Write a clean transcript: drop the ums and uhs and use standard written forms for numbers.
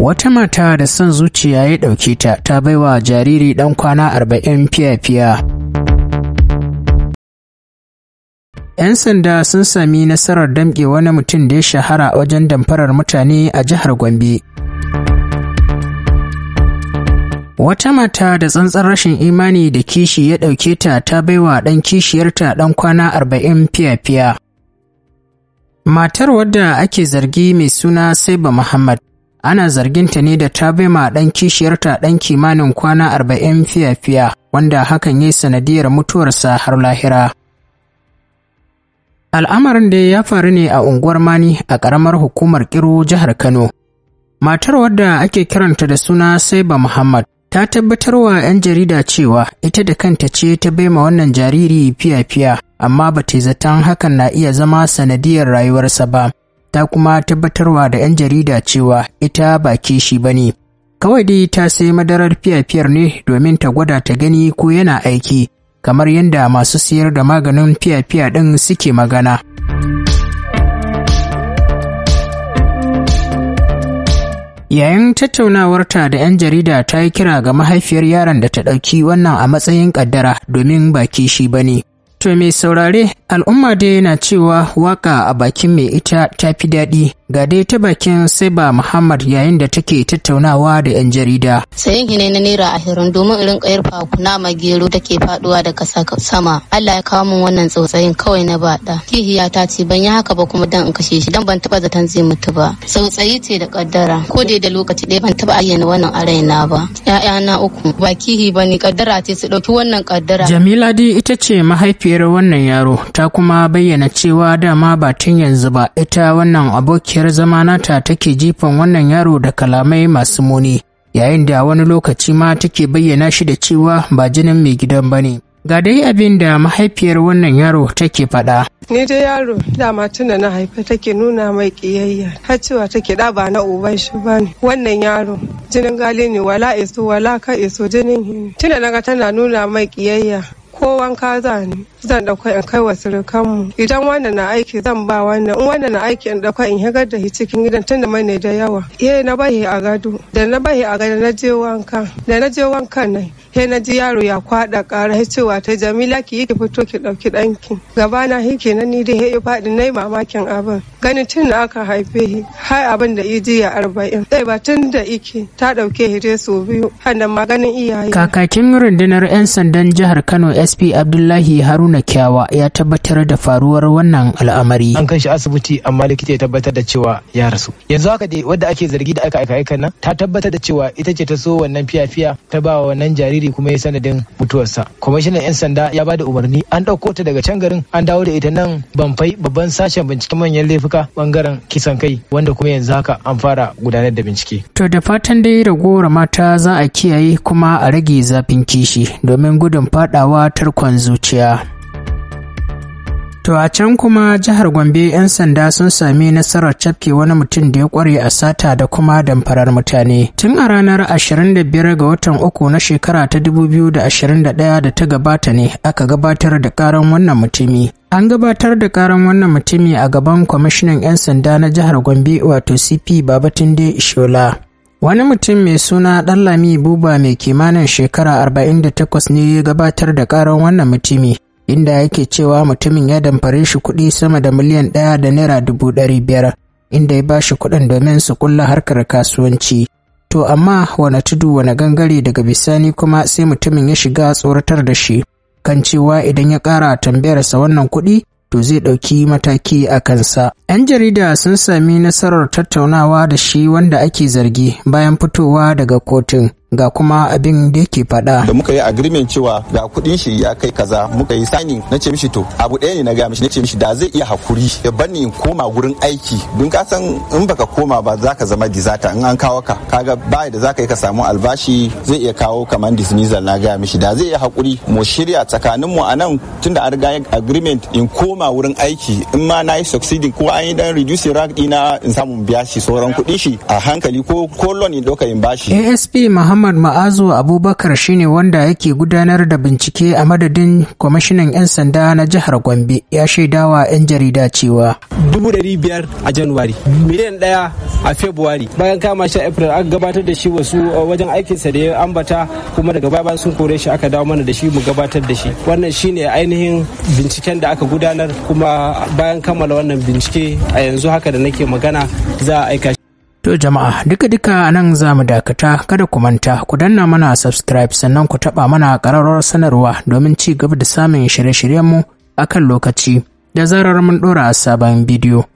Wata mata da son zuciya ya ɗauke ta, ta baiwa jariri ɗan kwana 40 fiyafiya. 'Yan sanda sun sami nasarar damƙe wani mutum da ya shahara wajen damfarar mutane a jihar Gombe. Wata mata da tsantsar rashin imani da kishi ya ɗauke ta, ta baiwa ɗan kishiyarta ɗan kwana 40 fiyafiya. Matar wadda ake zargi mai suna Saiba Muhammad, ana zarginta ne da ta baima ɗan kishiyarta ɗan kimanin kwana 40 fiyafiya, wanda hakan ya yi sanadiyar mutuwarsa har lahira. Al'amarin da ya faru ne a unguwar Mani a ƙaramar hukumar Kiru, jihar Kano. Matar wadda ake kiranta da suna Saiba Muhammad ta tabbatar wa 'yan jarida cewa ita da kanta ce ta baima wannan jariri fiyafiya, amma ba ta zaton hakan na iya zama sanadiyar rayuwarsa ba. Ta kuma tabbatarwa da 'yan jarida cewa ita ba kishi ba ne. Kawai dai ta sai madarar fiyafiyar ne domin ta gwada ta gani ko yana aiki, kamar yadda masu siyar da maganin fiyafiya ɗin suke magana. Yayin tattaunawarta da 'yan jarida ta yi kira ga mahaifiyar yaron da ta ɗauki wannan a matsayin ƙaddara domin ba kishi ba ne. To mai saurare, al'umma dai yana cewa waka a bakin mai ita ta fi daɗi. Ga dai ta bakin Saiba Muhammad yayin da take tattaunawa da 'yan jarida. Sayin ne na naira 20 domin irin kayar fakuna magero take faduwa da kasa sama. Allah ya kawo min wannan tsautsayin kawai na bada. Kihiya ta ce ban yi haka ba kuma dan in kashe shi dan ban taba zaton zai mutu ba. Tsautsayi ce da kaddara. Ko dai da lokaci ɗaya ban taba ayyana wannan a raina ba. 'Ya'yana 3 ba kihi bane, kaddara ce su dauki wannan kaddara. Jamila dai ita ce mahaifiyar wannan yaro, ta kuma bayyana cewa dama ba tun yanzu ba ita wannan abokiyar zama nata take jifan wannan yaro da kalamai masu muni, yayin da wani lokaci ma take bayyana shi da cewa ba jinin mai gidan bane. Ga dai abin da mahaifiyar wannan yaro take faɗa. Ni dai yaro dama tunda na haifa take nuna mai kiyayya, har cewa take da ba na uban shi bane. Wannan yaro jinin gali ne, wala iso wala ka iso jinin hin. Tunda naga tana nuna mai kiyayya, ko wanka zan dauka in kai wa surukanmu. Idan wannan na aiki zan ba wannan, in wannan na aiki in dauka in higar da shi cikin gidan tunda mai ne da yawa. Na bahi a gado, da na bahi a gado na je wanka, da na je wankan nan na ji yaro ya kwada ƙara cewa ta Jamila ki yi ki fito ki dauki danki. Gaba na hike nan ni dai ya faɗi nayi mamakin abin. Ganin tun da aka haife shi har abin da ijiya 40. Sai ba tun da ike ta dauke shi dai so biyu, hannan maganin iyaye. Kakakin rundunar 'yan sandan jihar Kano SP Abdullahi Haruna Kyawa ya tabbatar da faruwar wannan al'amari. An kai shi asibiti amma likita ya tabbatar da cewa ya rasu. Yanzu haka dai wadda ake zargi da aka aika nan ta tabbatar da cewa ita ce ta so wannan fiyafiya ta ba wa wannan jariri kuma ya sanadin mutuwarsa. Kwamishinan 'yan sanda ya ba da umarni an ɗauko ta daga can garin an dawo da ita nan Banfai, babban sashen binciken manyan laifuka bangaren kisan kai, wanda kuma yanzu haka an fara gudanar da bincike. To da fatan dai ragowar mata za a kiyaye kuma a rage zafin kishi domin gudun fadawa tarkon zuciya. To a can kuma jihar Gombe 'yan sanda sun sami nasarar cafke wani mutum da ya kware a sata da kuma damfarar mutane. Tun a ranar 25 ga watan uku na shekara ta 2021 da ta gabata ne aka gabatar da karan wannan mutumi. An gabatar da karan wannan mutumi a gaban kwamishinan 'yan sanda na jihar Gombe wato CP Babatunde Ishola. Wani mutum mai suna Ɗanlami Buba mai kimanin shekara 48 ne ya gabatar da karan wannan mutumi, inda yake cewa mutumin ya damfare shi kuɗi sama da miliyan 1 da naira 500,000, inda ya ba shi kuɗin domin su kulla harkar kasuwanci. To amma wani tudu wani gangare daga bisani kuma sai mutumin ya shiga tsoratar da shi kan cewa idan ya ƙara tambayarsa wannan kuɗi to zai ɗauki mataki a kansa. 'Yan jarida sun sami nasarar tattaunawa da shi wanda ake zargi bayan fitowa daga kotun. Ga kuma abin da yake faɗa. Da muka yi agreement cewa ga kuɗin shi ya kai kaza, muka yi signing, na ce mishi to abu ɗaya ne na ga mishi, na ce mishi da zai iya hakuri ya bani in koma gurin aiki, don ka san in baka koma ba za ka zama dizata in an kawo ka, kaga ba da za ka yi ka samu albashi, zai iya kawo kamar dismissal. Na ga mishi da zai iya hakuri mu shirya tsakanin mu anan, tunda an riga agreement in koma wurin aiki, in ma na yi succeeding ko an an yi dan reduce rag dina in samu biya shi sauran kuɗin shi a hankali ko loan in doka in bashi. ASP Muhammad Ma'azu Abubakar shine wanda yake gudanar da bincike a madadin kwamishinan 'yan sanda na jihar Gombe ya shaidawa 'yan jarida cewa 500,000 a January, miliyan 1 a February. Bayan kama shi a April aka gabatar da shi wasu wajen aikinsa da ya ambata, kuma daga baya sun kore shi aka dawo mana da shi mu gabatar da shi. Wannan shine ainihin binciken da aka gudanar, kuma bayan kammala wannan bincike a yanzu haka da nake magana za a aika. To jama'a, duka nan za mu dakata, kada ku manta ku danna mana subscribe sannan ku taba mana ƙararrawar sanarwa domin ci gaba da samun shirye-shiryenmu akan lokaci da zarar mun ɗora sabon bidiyo.